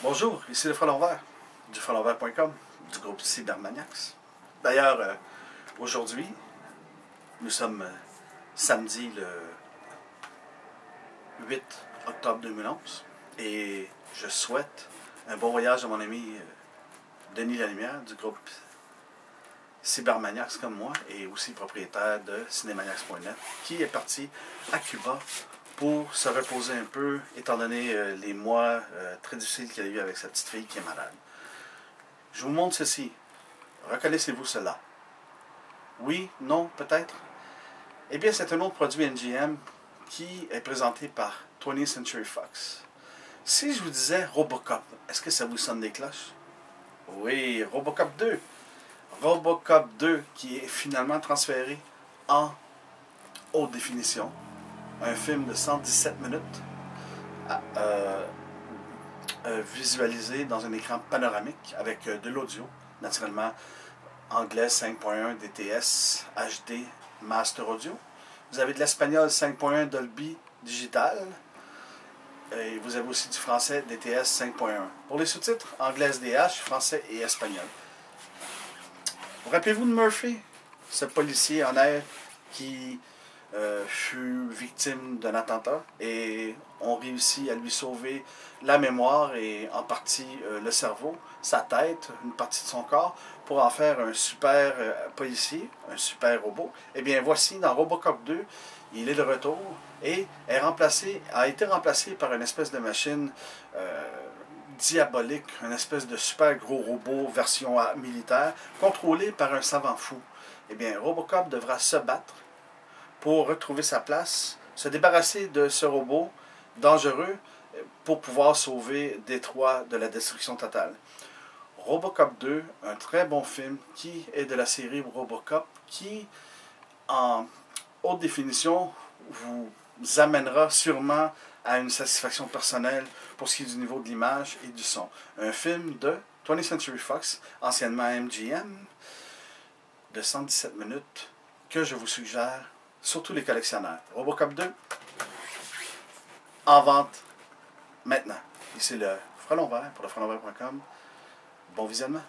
Bonjour, ici le Frelon Vert, du frelonvert.com, du groupe Cybermaniacs. D'ailleurs, aujourd'hui, nous sommes samedi le 8 octobre 2011 et je souhaite un bon voyage à mon ami Denis Lalumière du groupe Cybermaniacs comme moi et aussi propriétaire de Cinemaniacs.net qui est parti à Cuba pour se reposer un peu, étant donné les mois très difficiles qu'il a eu avec sa petite fille qui est malade. Je vous montre ceci. Reconnaissez-vous cela? Oui? Non? Peut-être? Eh bien, c'est un autre produit MGM qui est présenté par 20th Century Fox. Si je vous disais Robocop, est-ce que ça vous sonne des cloches? Oui, Robocop 2. Robocop 2 qui est finalement transféré en haute définition. Un film de 117 minutes visualisé dans un écran panoramique avec de l'audio, naturellement anglais 5.1 DTS HD Master Audio. Vous avez de l'espagnol 5.1 Dolby Digital. Et vous avez aussi du français DTS 5.1. Pour les sous-titres, anglais SDH, français et espagnol. Vous rappelez-vous de Murphy, ce policier en air qui fut victime d'un attentat et on réussit à lui sauver la mémoire et en partie le cerveau, sa tête, une partie de son corps pour en faire un super policier, un super robot. Eh bien voici dans Robocop 2, il est de retour et a été remplacé par une espèce de machine diabolique, une espèce de super gros robot version militaire contrôlé par un savant fou. Eh bien Robocop devra se battre pour retrouver sa place, se débarrasser de ce robot dangereux pour pouvoir sauver Détroit de la destruction totale. Robocop 2, un très bon film qui est de la série Robocop, qui en haute définition vous amènera sûrement à une satisfaction personnelle pour ce qui est du niveau de l'image et du son. Un film de 20th Century Fox, anciennement MGM, de 117 minutes, que je vous suggère, surtout les collectionneurs. Robocop 2, en vente maintenant. Ici le Frelon Vert pour le frelonvert.com. Bon visionnement.